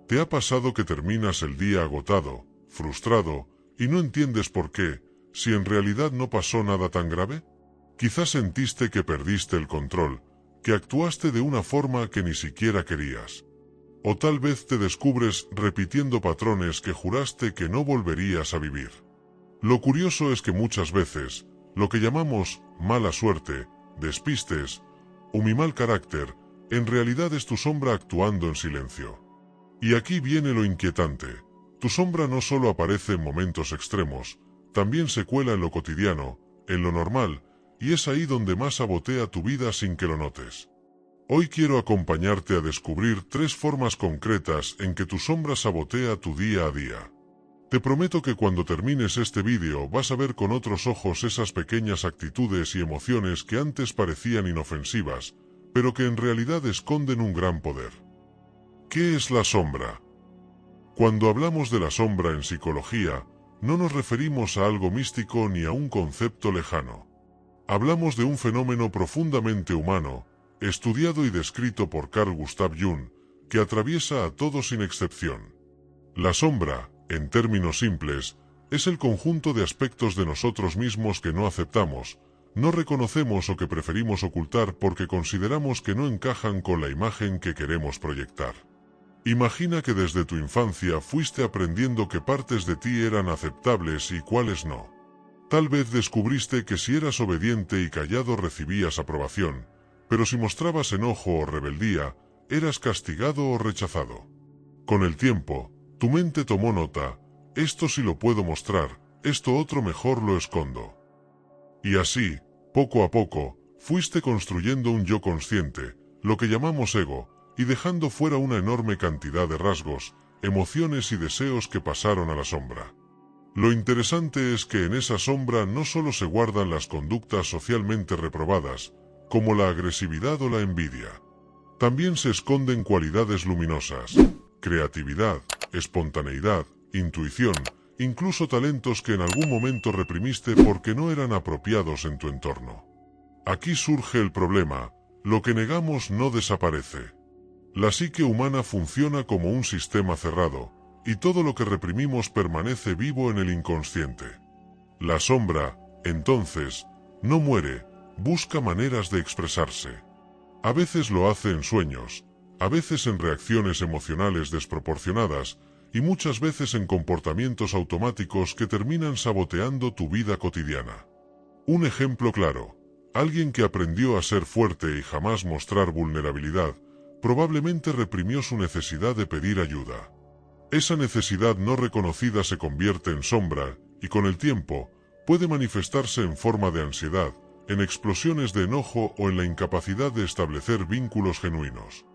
¿Te ha pasado que terminas el día agotado, frustrado, y no entiendes por qué, si en realidad no pasó nada tan grave? Quizás sentiste que perdiste el control, que actuaste de una forma que ni siquiera querías. O tal vez te descubres repitiendo patrones que juraste que no volverías a vivir. Lo curioso es que muchas veces, lo que llamamos mala suerte, despistes o mi mal carácter, en realidad es tu sombra actuando en silencio. Y aquí viene lo inquietante. Tu sombra no solo aparece en momentos extremos, también se cuela en lo cotidiano, en lo normal, y es ahí donde más sabotea tu vida sin que lo notes. Hoy quiero acompañarte a descubrir 3 formas concretas en que tu sombra sabotea tu día a día. Te prometo que cuando termines este vídeo vas a ver con otros ojos esas pequeñas actitudes y emociones que antes parecían inofensivas, pero que en realidad esconden un gran poder. ¿Qué es la sombra? Cuando hablamos de la sombra en psicología, no nos referimos a algo místico ni a un concepto lejano. Hablamos de un fenómeno profundamente humano, estudiado y descrito por Carl Gustav Jung, que atraviesa a todos sin excepción. La sombra, en términos simples, es el conjunto de aspectos de nosotros mismos que no aceptamos, no reconocemos o que preferimos ocultar porque consideramos que no encajan con la imagen que queremos proyectar. Imagina que desde tu infancia fuiste aprendiendo que partes de ti eran aceptables y cuáles no. Tal vez descubriste que si eras obediente y callado recibías aprobación, pero si mostrabas enojo o rebeldía, eras castigado o rechazado. Con el tiempo, tu mente tomó nota, esto sí lo puedo mostrar, esto otro mejor lo escondo. Y así, poco a poco, fuiste construyendo un yo consciente, lo que llamamos ego, y dejando fuera una enorme cantidad de rasgos, emociones y deseos que pasaron a la sombra. Lo interesante es que en esa sombra no solo se guardan las conductas socialmente reprobadas, como la agresividad o la envidia. También se esconden cualidades luminosas, creatividad, espontaneidad, intuición, incluso talentos que en algún momento reprimiste porque no eran apropiados en tu entorno. Aquí surge el problema, lo que negamos no desaparece. La psique humana funciona como un sistema cerrado, y todo lo que reprimimos permanece vivo en el inconsciente. La sombra, entonces, no muere, busca maneras de expresarse. A veces lo hace en sueños, a veces en reacciones emocionales desproporcionadas, y muchas veces en comportamientos automáticos que terminan saboteando tu vida cotidiana. Un ejemplo claro, alguien que aprendió a ser fuerte y jamás mostrar vulnerabilidad, probablemente reprimió su necesidad de pedir ayuda. Esa necesidad no reconocida se convierte en sombra, y con el tiempo, puede manifestarse en forma de ansiedad, en explosiones de enojo o en la incapacidad de establecer vínculos genuinos.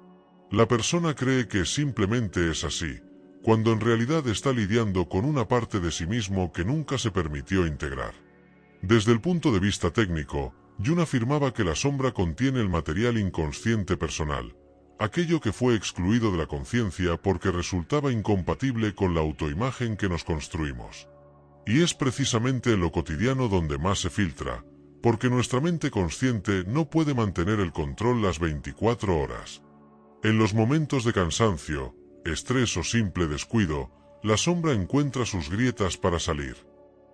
La persona cree que simplemente es así, cuando en realidad está lidiando con una parte de sí mismo que nunca se permitió integrar. Desde el punto de vista técnico, Jung afirmaba que la sombra contiene el material inconsciente personal, aquello que fue excluido de la conciencia porque resultaba incompatible con la autoimagen que nos construimos. Y es precisamente en lo cotidiano donde más se filtra, porque nuestra mente consciente no puede mantener el control las 24 horas. En los momentos de cansancio, estrés o simple descuido, la sombra encuentra sus grietas para salir.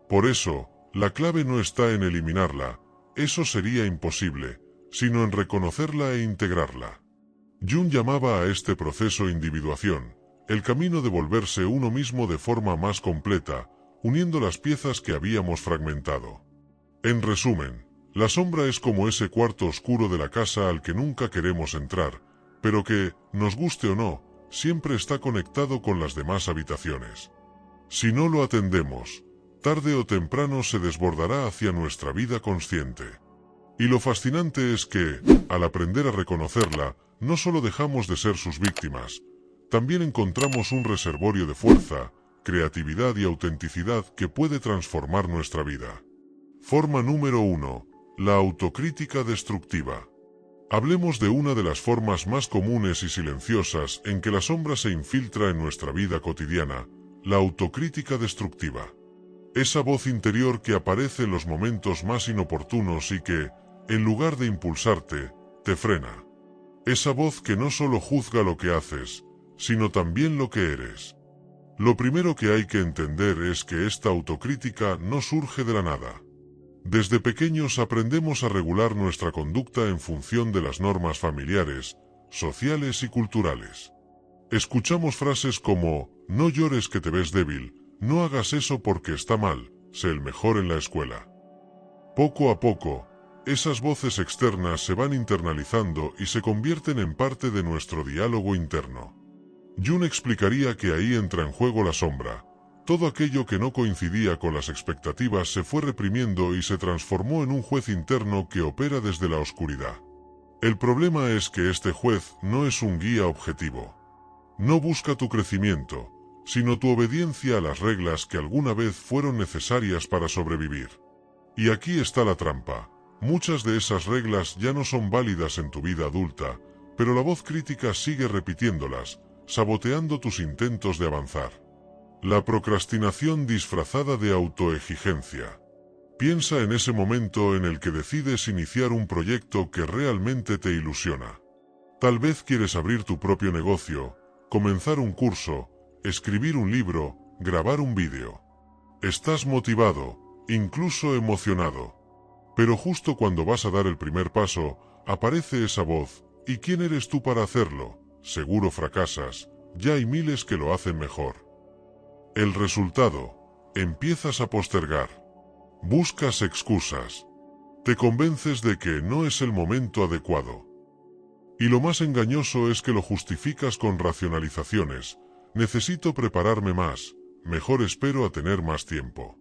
Por eso, la clave no está en eliminarla, eso sería imposible, sino en reconocerla e integrarla. Jung llamaba a este proceso individuación, el camino de volverse uno mismo de forma más completa, uniendo las piezas que habíamos fragmentado. En resumen, la sombra es como ese cuarto oscuro de la casa al que nunca queremos entrar, pero que, nos guste o no, siempre está conectado con las demás habitaciones. Si no lo atendemos, tarde o temprano se desbordará hacia nuestra vida consciente. Y lo fascinante es que, al aprender a reconocerla, no solo dejamos de ser sus víctimas, también encontramos un reservorio de fuerza, creatividad y autenticidad que puede transformar nuestra vida. Forma número 1. La autocrítica destructiva. Hablemos de una de las formas más comunes y silenciosas en que la sombra se infiltra en nuestra vida cotidiana, la autocrítica destructiva. Esa voz interior que aparece en los momentos más inoportunos y que, en lugar de impulsarte, te frena. Esa voz que no solo juzga lo que haces, sino también lo que eres. Lo primero que hay que entender es que esta autocrítica no surge de la nada. Desde pequeños aprendemos a regular nuestra conducta en función de las normas familiares, sociales y culturales. Escuchamos frases como, no llores que te ves débil, no hagas eso porque está mal, sé el mejor en la escuela. Poco a poco, esas voces externas se van internalizando y se convierten en parte de nuestro diálogo interno. Jung explicaría que ahí entra en juego la sombra. Todo aquello que no coincidía con las expectativas se fue reprimiendo y se transformó en un juez interno que opera desde la oscuridad. El problema es que este juez no es un guía objetivo. No busca tu crecimiento, sino tu obediencia a las reglas que alguna vez fueron necesarias para sobrevivir. Y aquí está la trampa. Muchas de esas reglas ya no son válidas en tu vida adulta, pero la voz crítica sigue repitiéndolas, saboteando tus intentos de avanzar. La procrastinación disfrazada de autoexigencia. Piensa en ese momento en el que decides iniciar un proyecto que realmente te ilusiona. Tal vez quieres abrir tu propio negocio, comenzar un curso, escribir un libro, grabar un vídeo. Estás motivado, incluso emocionado. Pero justo cuando vas a dar el primer paso, aparece esa voz, ¿y quién eres tú para hacerlo? Seguro fracasas, ya hay miles que lo hacen mejor. El resultado, empiezas a postergar. Buscas excusas. Te convences de que no es el momento adecuado. Y lo más engañoso es que lo justificas con racionalizaciones. Necesito prepararme más, mejor espero a tener más tiempo.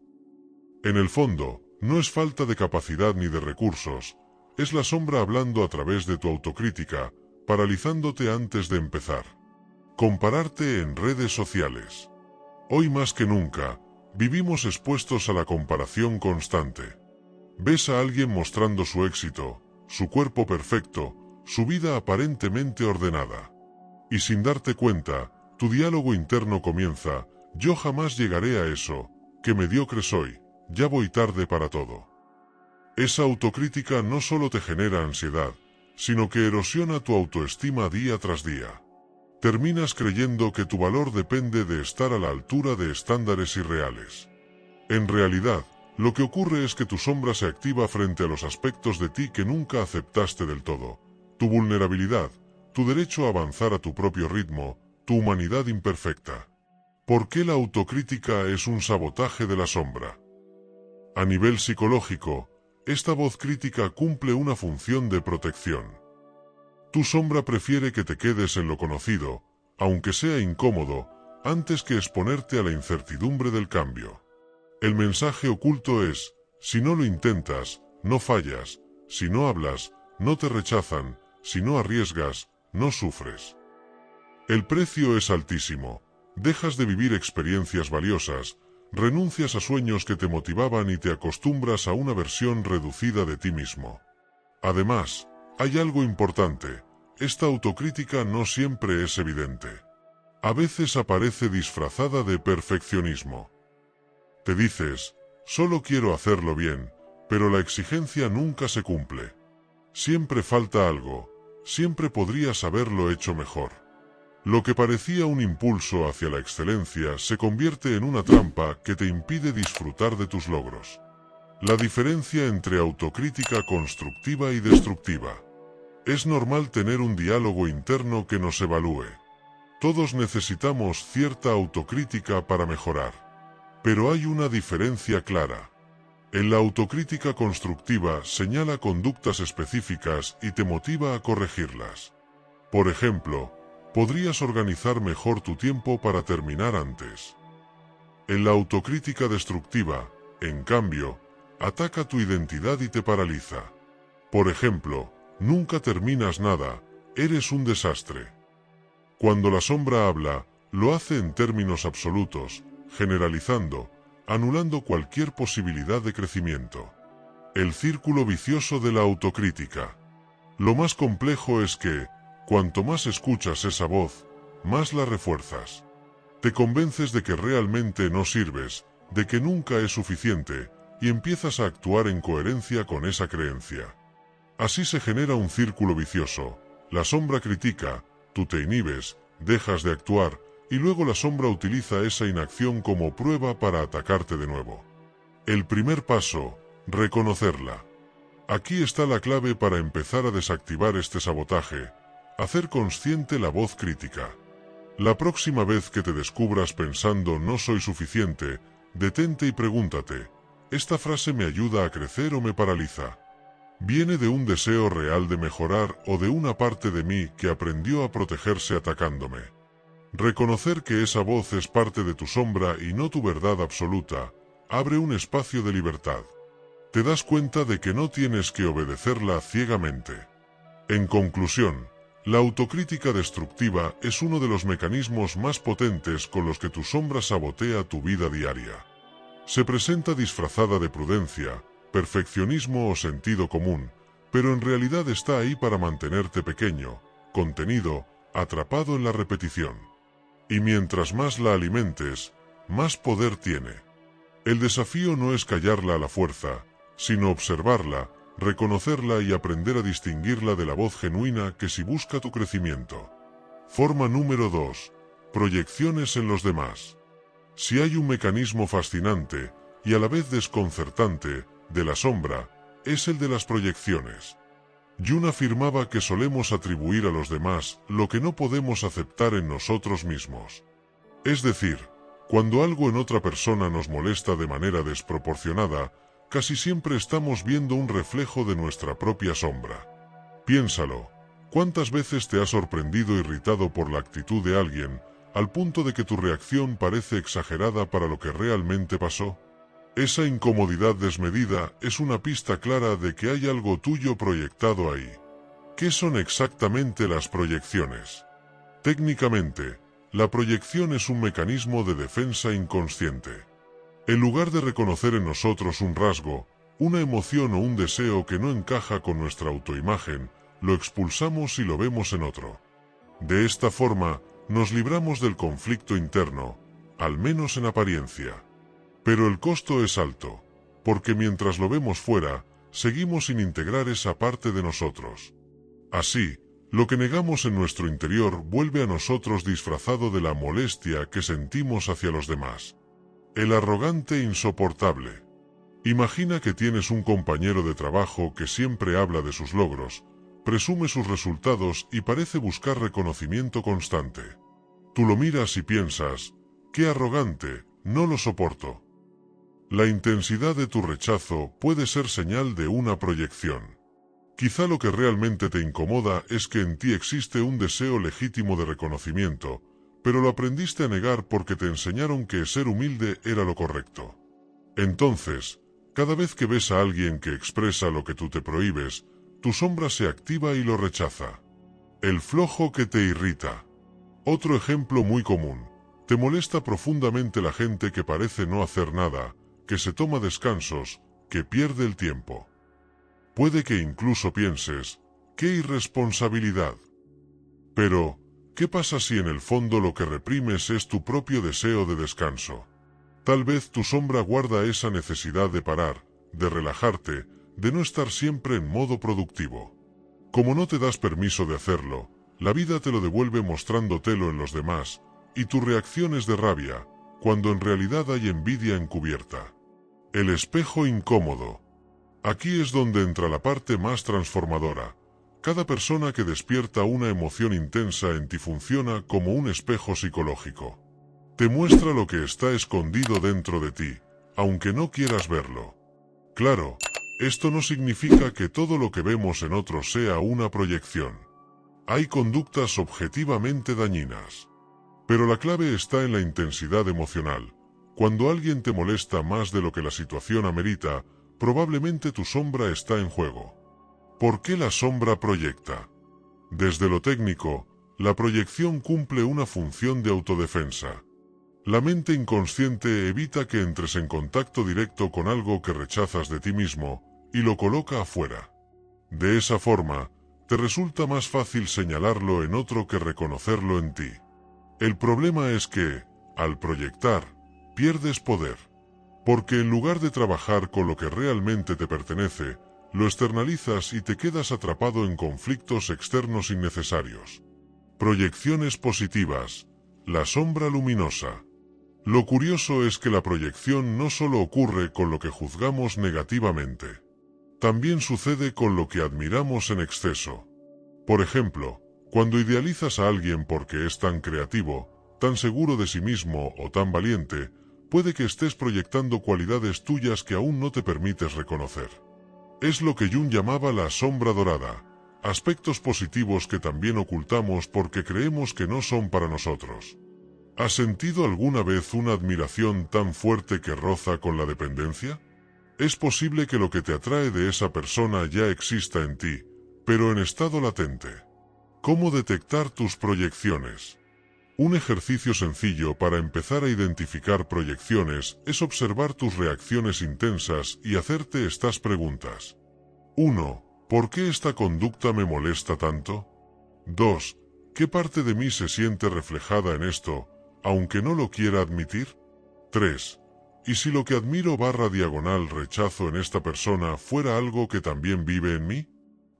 En el fondo, no es falta de capacidad ni de recursos, es la sombra hablando a través de tu autocrítica, paralizándote antes de empezar. Compararte en redes sociales. Hoy más que nunca, vivimos expuestos a la comparación constante. Ves a alguien mostrando su éxito, su cuerpo perfecto, su vida aparentemente ordenada. Y sin darte cuenta, tu diálogo interno comienza, yo jamás llegaré a eso, qué mediocre soy, ya voy tarde para todo. Esa autocrítica no solo te genera ansiedad, sino que erosiona tu autoestima día tras día. Terminas creyendo que tu valor depende de estar a la altura de estándares irreales. En realidad, lo que ocurre es que tu sombra se activa frente a los aspectos de ti que nunca aceptaste del todo. Tu vulnerabilidad, tu derecho a avanzar a tu propio ritmo, tu humanidad imperfecta. ¿Por qué la autocrítica es un sabotaje de la sombra? A nivel psicológico, esta voz crítica cumple una función de protección. Tu sombra prefiere que te quedes en lo conocido, aunque sea incómodo, antes que exponerte a la incertidumbre del cambio. El mensaje oculto es, si no lo intentas, no fallas, si no hablas, no te rechazan, si no arriesgas, no sufres. El precio es altísimo, dejas de vivir experiencias valiosas, renuncias a sueños que te motivaban y te acostumbras a una versión reducida de ti mismo. Además, hay algo importante, esta autocrítica no siempre es evidente. A veces aparece disfrazada de perfeccionismo. Te dices, solo quiero hacerlo bien, pero la exigencia nunca se cumple. Siempre falta algo, siempre podrías haberlo hecho mejor. Lo que parecía un impulso hacia la excelencia se convierte en una trampa que te impide disfrutar de tus logros. La diferencia entre autocrítica constructiva y destructiva. Es normal tener un diálogo interno que nos evalúe. Todos necesitamos cierta autocrítica para mejorar. Pero hay una diferencia clara. En la autocrítica constructiva señala conductas específicas y te motiva a corregirlas. Por ejemplo, podrías organizar mejor tu tiempo para terminar antes. En la autocrítica destructiva, en cambio, ataca tu identidad y te paraliza. Por ejemplo, nunca terminas nada, eres un desastre. Cuando la sombra habla, lo hace en términos absolutos, generalizando, anulando cualquier posibilidad de crecimiento. El círculo vicioso de la autocrítica. Lo más complejo es que, cuanto más escuchas esa voz, más la refuerzas. Te convences de que realmente no sirves, de que nunca es suficiente, y empiezas a actuar en coherencia con esa creencia. Así se genera un círculo vicioso. La sombra critica, tú te inhibes, dejas de actuar, y luego la sombra utiliza esa inacción como prueba para atacarte de nuevo. El primer paso, reconocerla. Aquí está la clave para empezar a desactivar este sabotaje, hacer consciente la voz crítica. La próxima vez que te descubras pensando no soy suficiente, detente y pregúntate, ¿esta frase me ayuda a crecer o me paraliza? ¿Viene de un deseo real de mejorar o de una parte de mí que aprendió a protegerse atacándome? Reconocer que esa voz es parte de tu sombra y no tu verdad absoluta, abre un espacio de libertad. Te das cuenta de que no tienes que obedecerla ciegamente. En conclusión, la autocrítica destructiva es uno de los mecanismos más potentes con los que tu sombra sabotea tu vida diaria. Se presenta disfrazada de prudencia, perfeccionismo o sentido común, pero en realidad está ahí para mantenerte pequeño, contenido, atrapado en la repetición. Y mientras más la alimentes, más poder tiene. El desafío no es callarla a la fuerza, sino observarla, reconocerla y aprender a distinguirla de la voz genuina que sí busca tu crecimiento. Forma número 2. Proyecciones en los demás. Si hay un mecanismo fascinante, y a la vez desconcertante, de la sombra, es el de las proyecciones. Jung afirmaba que solemos atribuir a los demás lo que no podemos aceptar en nosotros mismos. Es decir, cuando algo en otra persona nos molesta de manera desproporcionada, casi siempre estamos viendo un reflejo de nuestra propia sombra. Piénsalo, ¿cuántas veces te has sorprendido irritado por la actitud de alguien, al punto de que tu reacción parece exagerada para lo que realmente pasó? Esa incomodidad desmedida es una pista clara de que hay algo tuyo proyectado ahí. ¿Qué son exactamente las proyecciones? Técnicamente, la proyección es un mecanismo de defensa inconsciente. En lugar de reconocer en nosotros un rasgo, una emoción o un deseo que no encaja con nuestra autoimagen, lo expulsamos y lo vemos en otro. De esta forma, nos libramos del conflicto interno, al menos en apariencia. Pero el costo es alto, porque mientras lo vemos fuera, seguimos sin integrar esa parte de nosotros. Así, lo que negamos en nuestro interior vuelve a nosotros disfrazado de la molestia que sentimos hacia los demás. El arrogante insoportable. Imagina que tienes un compañero de trabajo que siempre habla de sus logros, presume sus resultados y parece buscar reconocimiento constante. Tú lo miras y piensas, ¡qué arrogante! No lo soporto. La intensidad de tu rechazo puede ser señal de una proyección. Quizá lo que realmente te incomoda es que en ti existe un deseo legítimo de reconocimiento, pero lo aprendiste a negar porque te enseñaron que ser humilde era lo correcto. Entonces, cada vez que ves a alguien que expresa lo que tú te prohíbes, tu sombra se activa y lo rechaza. El flojo que te irrita. Otro ejemplo muy común. Te molesta profundamente la gente que parece no hacer nada, que se toma descansos, que pierde el tiempo. Puede que incluso pienses, ¡qué irresponsabilidad! Pero, ¿qué pasa si en el fondo lo que reprimes es tu propio deseo de descanso? Tal vez tu sombra guarda esa necesidad de parar, de relajarte, de no estar siempre en modo productivo. Como no te das permiso de hacerlo, la vida te lo devuelve mostrándotelo en los demás, y tu reacción es de rabia, cuando en realidad hay envidia encubierta. El espejo incómodo. Aquí es donde entra la parte más transformadora. Cada persona que despierta una emoción intensa en ti funciona como un espejo psicológico. Te muestra lo que está escondido dentro de ti, aunque no quieras verlo. Claro, esto no significa que todo lo que vemos en otros sea una proyección. Hay conductas objetivamente dañinas. Pero la clave está en la intensidad emocional. Cuando alguien te molesta más de lo que la situación amerita, probablemente tu sombra está en juego. ¿Por qué la sombra proyecta? Desde lo técnico, la proyección cumple una función de autodefensa. La mente inconsciente evita que entres en contacto directo con algo que rechazas de ti mismo, y lo coloca afuera. De esa forma, te resulta más fácil señalarlo en otro que reconocerlo en ti. El problema es que, al proyectar, pierdes poder. Porque en lugar de trabajar con lo que realmente te pertenece, lo externalizas y te quedas atrapado en conflictos externos innecesarios. Proyecciones positivas. La sombra luminosa. Lo curioso es que la proyección no solo ocurre con lo que juzgamos negativamente. También sucede con lo que admiramos en exceso. Por ejemplo, cuando idealizas a alguien porque es tan creativo, tan seguro de sí mismo o tan valiente, puede que estés proyectando cualidades tuyas que aún no te permites reconocer. Es lo que Jung llamaba la sombra dorada, aspectos positivos que también ocultamos porque creemos que no son para nosotros. ¿Has sentido alguna vez una admiración tan fuerte que roza con la dependencia? Es posible que lo que te atrae de esa persona ya exista en ti, pero en estado latente. ¿Cómo detectar tus proyecciones? Un ejercicio sencillo para empezar a identificar proyecciones es observar tus reacciones intensas y hacerte estas preguntas. 1. ¿Por qué esta conducta me molesta tanto? 2. ¿Qué parte de mí se siente reflejada en esto, aunque no lo quiera admitir? 3. ¿Y si lo que admiro / rechazo en esta persona fuera algo que también vive en mí?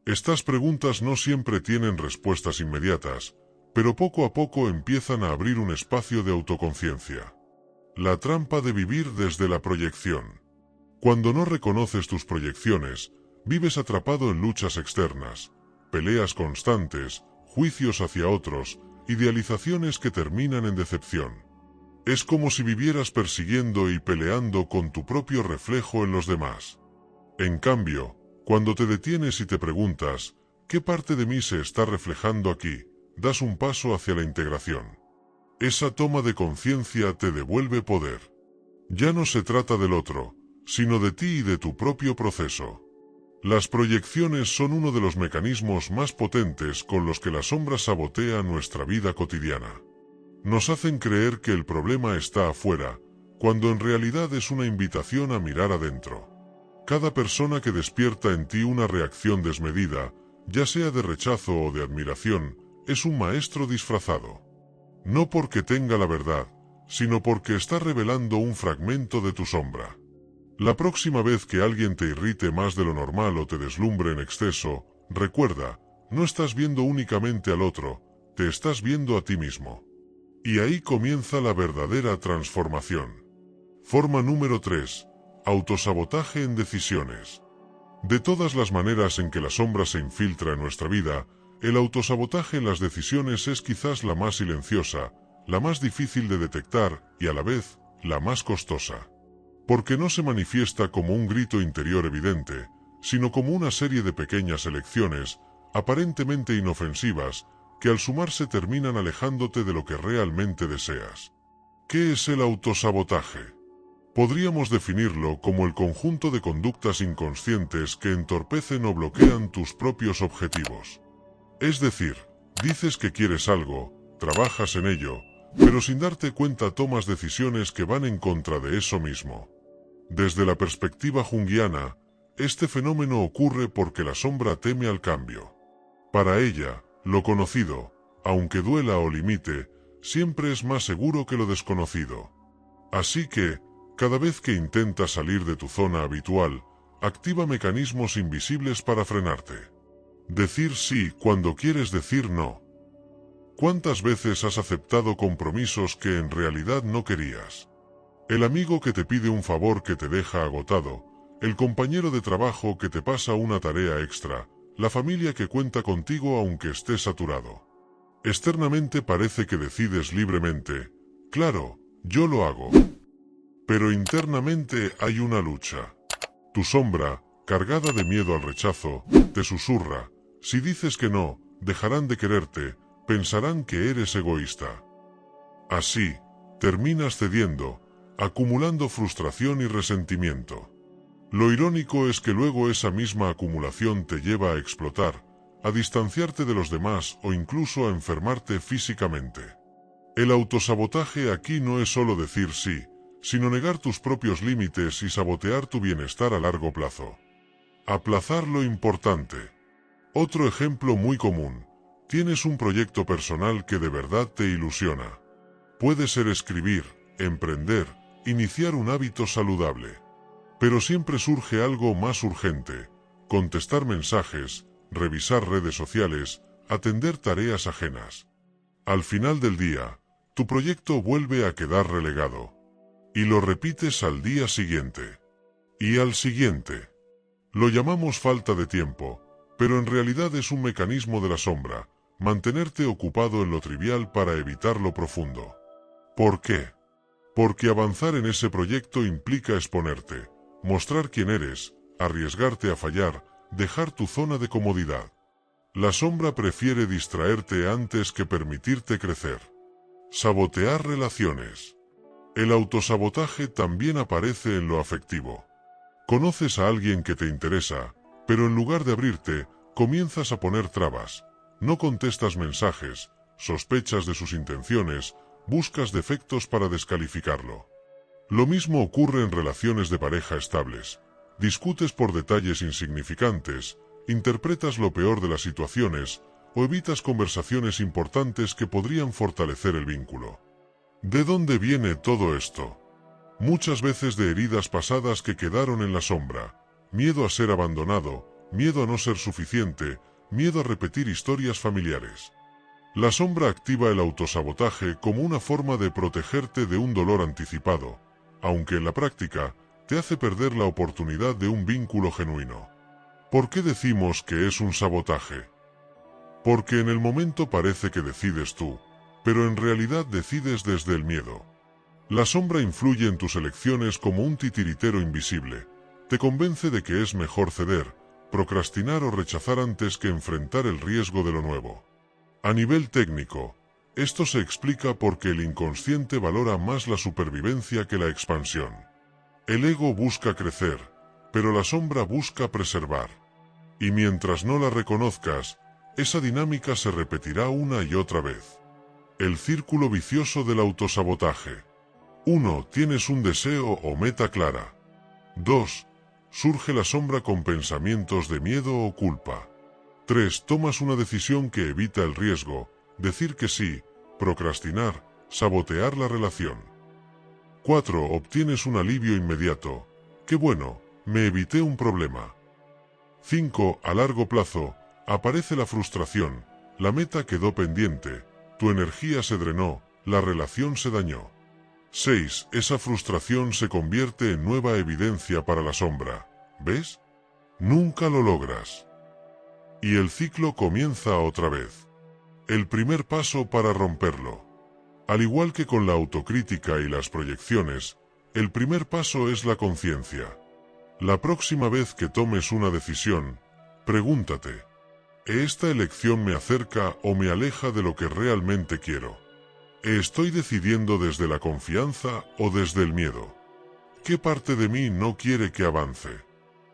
Estas preguntas no siempre tienen respuestas inmediatas, pero poco a poco empiezan a abrir un espacio de autoconciencia. La trampa de vivir desde la proyección. Cuando no reconoces tus proyecciones, vives atrapado en luchas externas, peleas constantes, juicios hacia otros, idealizaciones que terminan en decepción. Es como si vivieras persiguiendo y peleando con tu propio reflejo en los demás. En cambio, cuando te detienes y te preguntas, ¿qué parte de mí se está reflejando aquí?, das un paso hacia la integración. Esa toma de conciencia te devuelve poder. Ya no se trata del otro, sino de ti y de tu propio proceso. Las proyecciones son uno de los mecanismos más potentes con los que la sombra sabotea nuestra vida cotidiana. Nos hacen creer que el problema está afuera, cuando en realidad es una invitación a mirar adentro. Cada persona que despierta en ti una reacción desmedida, ya sea de rechazo o de admiración, es un maestro disfrazado. No porque tenga la verdad, sino porque está revelando un fragmento de tu sombra. La próxima vez que alguien te irrite más de lo normal o te deslumbre en exceso, recuerda, no estás viendo únicamente al otro, te estás viendo a ti mismo. Y ahí comienza la verdadera transformación. Forma número 3. Autosabotaje en decisiones. De todas las maneras en que la sombra se infiltra en nuestra vida, el autosabotaje en las decisiones es quizás la más silenciosa, la más difícil de detectar y a la vez, la más costosa. Porque no se manifiesta como un grito interior evidente, sino como una serie de pequeñas elecciones, aparentemente inofensivas, que al sumarse terminan alejándote de lo que realmente deseas. ¿Qué es el autosabotaje? Podríamos definirlo como el conjunto de conductas inconscientes que entorpecen o bloquean tus propios objetivos. Es decir, dices que quieres algo, trabajas en ello, pero sin darte cuenta tomas decisiones que van en contra de eso mismo. Desde la perspectiva junguiana, este fenómeno ocurre porque la sombra teme al cambio. Para ella, lo conocido, aunque duela o limite, siempre es más seguro que lo desconocido. Así que, cada vez que intentas salir de tu zona habitual, activa mecanismos invisibles para frenarte. Decir sí cuando quieres decir no. ¿Cuántas veces has aceptado compromisos que en realidad no querías? El amigo que te pide un favor que te deja agotado, el compañero de trabajo que te pasa una tarea extra, la familia que cuenta contigo aunque estés saturado. Externamente parece que decides libremente, claro, yo lo hago. Pero internamente hay una lucha. Tu sombra, cargada de miedo al rechazo, te susurra, si dices que no, dejarán de quererte, pensarán que eres egoísta. Así, terminas cediendo, acumulando frustración y resentimiento. Lo irónico es que luego esa misma acumulación te lleva a explotar, a distanciarte de los demás o incluso a enfermarte físicamente. El autosabotaje aquí no es solo decir sí, sino negar tus propios límites y sabotear tu bienestar a largo plazo. Aplazar lo importante. Otro ejemplo muy común. Tienes un proyecto personal que de verdad te ilusiona. Puede ser escribir, emprender, iniciar un hábito saludable. Pero siempre surge algo más urgente: contestar mensajes, revisar redes sociales, atender tareas ajenas. Al final del día, tu proyecto vuelve a quedar relegado. Y lo repites al día siguiente. Y al siguiente. Lo llamamos falta de tiempo, pero en realidad es un mecanismo de la sombra, mantenerte ocupado en lo trivial para evitar lo profundo. ¿Por qué? Porque avanzar en ese proyecto implica exponerte, mostrar quién eres, arriesgarte a fallar, dejar tu zona de comodidad. La sombra prefiere distraerte antes que permitirte crecer. Sabotear relaciones. El autosabotaje también aparece en lo afectivo. Conoces a alguien que te interesa, pero en lugar de abrirte, comienzas a poner trabas. No contestas mensajes, sospechas de sus intenciones, buscas defectos para descalificarlo. Lo mismo ocurre en relaciones de pareja estables. Discutes por detalles insignificantes, interpretas lo peor de las situaciones o evitas conversaciones importantes que podrían fortalecer el vínculo. ¿De dónde viene todo esto? Muchas veces de heridas pasadas que quedaron en la sombra, miedo a ser abandonado, miedo a no ser suficiente, miedo a repetir historias familiares. La sombra activa el autosabotaje como una forma de protegerte de un dolor anticipado, aunque en la práctica te hace perder la oportunidad de un vínculo genuino. ¿Por qué decimos que es un sabotaje? Porque en el momento parece que decides tú, pero en realidad decides desde el miedo. La sombra influye en tus elecciones como un titiritero invisible. Te convence de que es mejor ceder, procrastinar o rechazar antes que enfrentar el riesgo de lo nuevo. A nivel técnico, esto se explica porque el inconsciente valora más la supervivencia que la expansión. El ego busca crecer, pero la sombra busca preservar. Y mientras no la reconozcas, esa dinámica se repetirá una y otra vez. El círculo vicioso del autosabotaje. 1. Tienes un deseo o meta clara. 2. Surge la sombra con pensamientos de miedo o culpa. 3. Tomas una decisión que evita el riesgo, decir que sí, procrastinar, sabotear la relación. 4. Obtienes un alivio inmediato. ¡Qué bueno! Me evité un problema. 5. A largo plazo, aparece la frustración, la meta quedó pendiente, tu energía se drenó, la relación se dañó. 6. Esa frustración se convierte en nueva evidencia para la sombra. ¿Ves? Nunca lo logras. Y el ciclo comienza otra vez. El primer paso para romperlo. Al igual que con la autocrítica y las proyecciones, el primer paso es la conciencia. La próxima vez que tomes una decisión, pregúntate, ¿esta elección me acerca o me aleja de lo que realmente quiero? ¿Estoy decidiendo desde la confianza o desde el miedo? ¿Qué parte de mí no quiere que avance?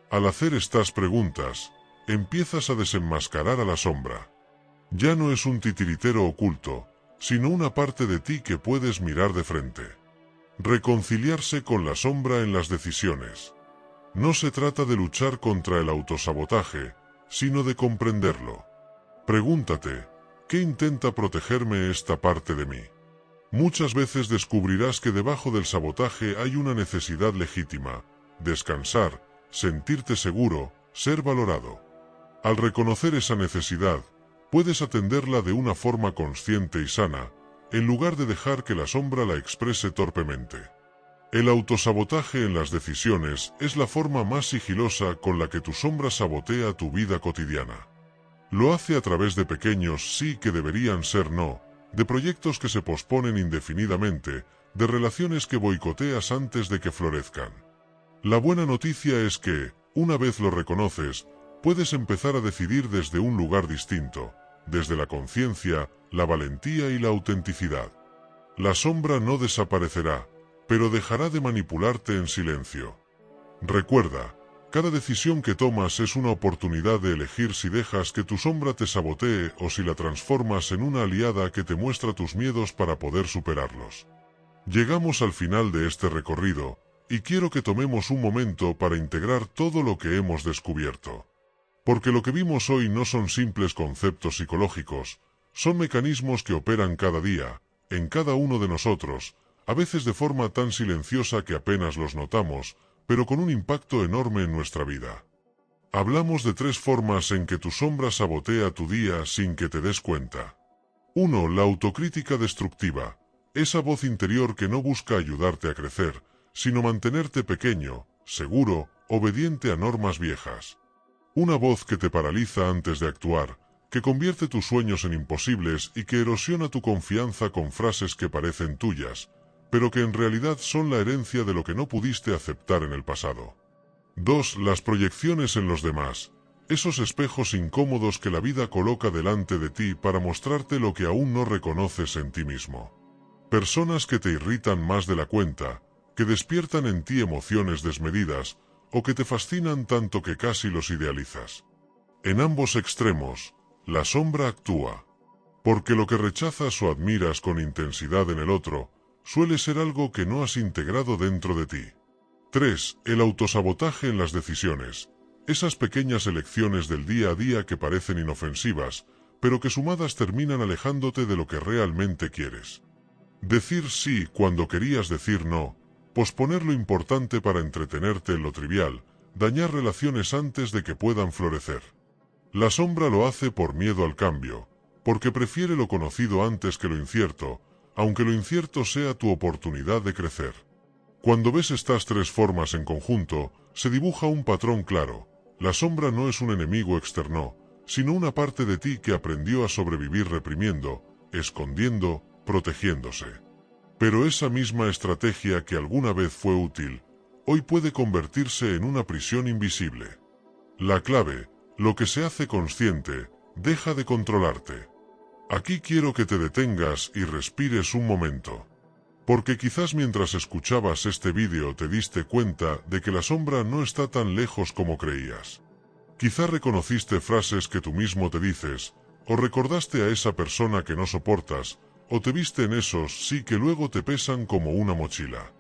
Al hacer estas preguntas, empiezas a desenmascarar a la sombra. Ya no es un titiritero oculto, sino una parte de ti que puedes mirar de frente. Reconciliarse con la sombra en las decisiones. No se trata de luchar contra el autosabotaje, sino de comprenderlo. Pregúntate, ¿qué intenta protegerme esta parte de mí? Muchas veces descubrirás que debajo del sabotaje hay una necesidad legítima: descansar, sentirte seguro, ser valorado. Al reconocer esa necesidad, puedes atenderla de una forma consciente y sana, en lugar de dejar que la sombra la exprese torpemente. El autosabotaje en las decisiones es la forma más sigilosa con la que tu sombra sabotea tu vida cotidiana. Lo hace a través de pequeños sí que deberían ser no, de proyectos que se posponen indefinidamente, de relaciones que boicoteas antes de que florezcan. La buena noticia es que, una vez lo reconoces, puedes empezar a decidir desde un lugar distinto, desde la conciencia, la valentía y la autenticidad. La sombra no desaparecerá, pero dejará de manipularte en silencio. Recuerda, cada decisión que tomas es una oportunidad de elegir si dejas que tu sombra te sabotee o si la transformas en una aliada que te muestra tus miedos para poder superarlos. Llegamos al final de este recorrido, y quiero que tomemos un momento para integrar todo lo que hemos descubierto. Porque lo que vimos hoy no son simples conceptos psicológicos, son mecanismos que operan cada día, en cada uno de nosotros, a veces de forma tan silenciosa que apenas los notamos, pero con un impacto enorme en nuestra vida. Hablamos de 3 formas en que tu sombra sabotea tu día sin que te des cuenta. 1. La autocrítica destructiva. Esa voz interior que no busca ayudarte a crecer, sino mantenerte pequeño, seguro, obediente a normas viejas. Una voz que te paraliza antes de actuar, que convierte tus sueños en imposibles y que erosiona tu confianza con frases que parecen tuyas, pero que en realidad son la herencia de lo que no pudiste aceptar en el pasado. 2. Las proyecciones en los demás. Esos espejos incómodos que la vida coloca delante de ti para mostrarte lo que aún no reconoces en ti mismo. Personas que te irritan más de la cuenta, que despiertan en ti emociones desmedidas, o que te fascinan tanto que casi los idealizas. En ambos extremos, la sombra actúa. Porque lo que rechazas o admiras con intensidad en el otro, suele ser algo que no has integrado dentro de ti. 3. El autosabotaje en las decisiones. Esas pequeñas elecciones del día a día que parecen inofensivas, pero que sumadas terminan alejándote de lo que realmente quieres. Decir sí cuando querías decir no, posponer lo importante para entretenerte en lo trivial, dañar relaciones antes de que puedan florecer. La sombra lo hace por miedo al cambio, porque prefiere lo conocido antes que lo incierto, aunque lo incierto sea tu oportunidad de crecer. Cuando ves estas tres formas en conjunto, se dibuja un patrón claro. La sombra no es un enemigo externo, sino una parte de ti que aprendió a sobrevivir reprimiendo, escondiendo, protegiéndose. Pero esa misma estrategia que alguna vez fue útil, hoy puede convertirse en una prisión invisible. La clave, lo que se hace consciente, deja de controlarte. Aquí quiero que te detengas y respires un momento. Porque quizás mientras escuchabas este vídeo te diste cuenta de que la sombra no está tan lejos como creías. Quizá reconociste frases que tú mismo te dices, o recordaste a esa persona que no soportas, o te viste en esos sí que luego te pesan como una mochila.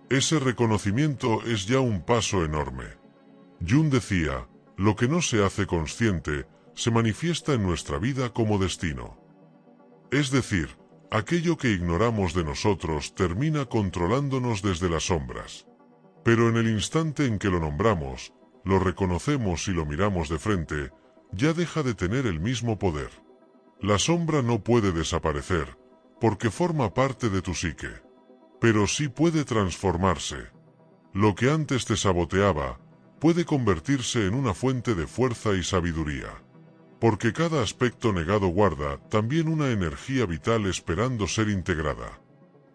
Ese reconocimiento es ya un paso enorme. Jung decía, lo que no se hace consciente, se manifiesta en nuestra vida como destino. Es decir, aquello que ignoramos de nosotros termina controlándonos desde las sombras. Pero en el instante en que lo nombramos, lo reconocemos y lo miramos de frente, ya deja de tener el mismo poder. La sombra no puede desaparecer, porque forma parte de tu psique. Pero sí puede transformarse. Lo que antes te saboteaba, puede convertirse en una fuente de fuerza y sabiduría. Porque cada aspecto negado guarda también una energía vital esperando ser integrada.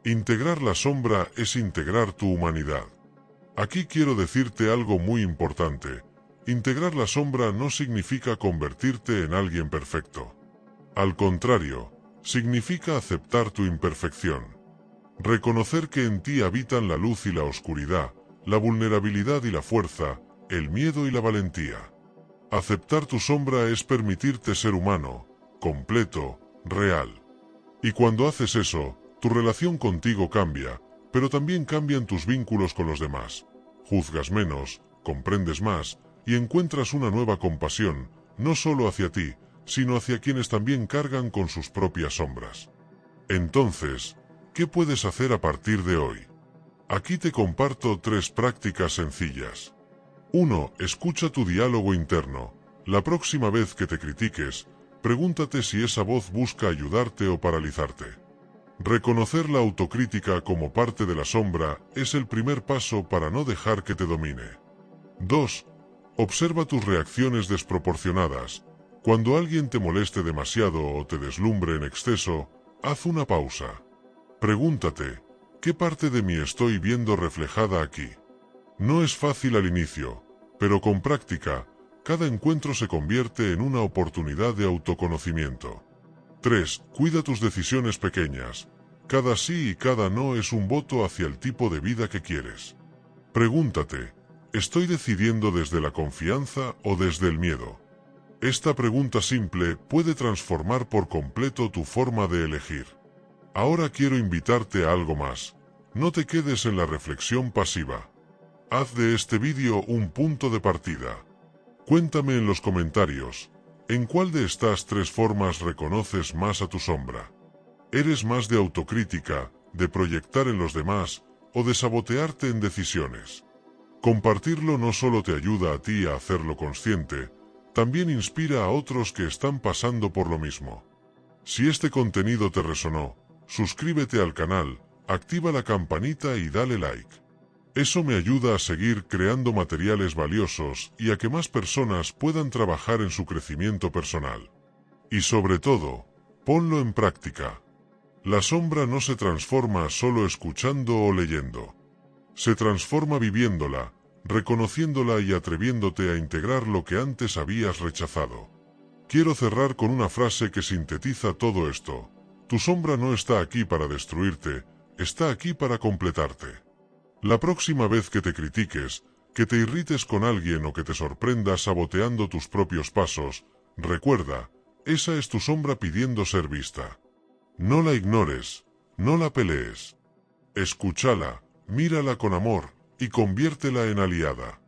Integrar la sombra es integrar tu humanidad. Aquí quiero decirte algo muy importante. Integrar la sombra no significa convertirte en alguien perfecto. Al contrario, significa aceptar tu imperfección. Reconocer que en ti habitan la luz y la oscuridad, la vulnerabilidad y la fuerza, el miedo y la valentía. Aceptar tu sombra es permitirte ser humano, completo, real. Y cuando haces eso, tu relación contigo cambia, pero también cambian tus vínculos con los demás. Juzgas menos, comprendes más, y encuentras una nueva compasión, no solo hacia ti, sino hacia quienes también cargan con sus propias sombras. Entonces, ¿qué puedes hacer a partir de hoy? Aquí te comparto 3 prácticas sencillas. 1. Escucha tu diálogo interno. La próxima vez que te critiques, pregúntate si esa voz busca ayudarte o paralizarte. Reconocer la autocrítica como parte de la sombra es el primer paso para no dejar que te domine. 2. Observa tus reacciones desproporcionadas. Cuando alguien te moleste demasiado o te deslumbre en exceso, haz una pausa. Pregúntate, ¿qué parte de mí estoy viendo reflejada aquí? No es fácil al inicio, pero con práctica, cada encuentro se convierte en una oportunidad de autoconocimiento. 3. Cuida tus decisiones pequeñas. Cada sí y cada no es un voto hacia el tipo de vida que quieres. Pregúntate, ¿estoy decidiendo desde la confianza o desde el miedo? Esta pregunta simple puede transformar por completo tu forma de elegir. Ahora quiero invitarte a algo más. No te quedes en la reflexión pasiva. Haz de este vídeo un punto de partida. Cuéntame en los comentarios, ¿en cuál de estas 3 formas reconoces más a tu sombra? ¿Eres más de autocrítica, de proyectar en los demás, o de sabotearte en decisiones? Compartirlo no solo te ayuda a ti a hacerlo consciente, también inspira a otros que están pasando por lo mismo. Si este contenido te resonó, suscríbete al canal, activa la campanita y dale like. Eso me ayuda a seguir creando materiales valiosos y a que más personas puedan trabajar en su crecimiento personal. Y sobre todo, ponlo en práctica. La sombra no se transforma solo escuchando o leyendo. Se transforma viviéndola, reconociéndola y atreviéndote a integrar lo que antes habías rechazado. Quiero cerrar con una frase que sintetiza todo esto. Tu sombra no está aquí para destruirte, está aquí para completarte. La próxima vez que te critiques, que te irrites con alguien o que te sorprendas saboteando tus propios pasos, recuerda, esa es tu sombra pidiendo ser vista. No la ignores, no la pelees. Escúchala, mírala con amor y conviértela en aliada.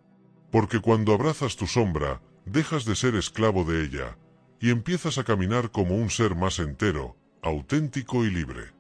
Porque cuando abrazas tu sombra, dejas de ser esclavo de ella y empiezas a caminar como un ser más entero, auténtico y libre.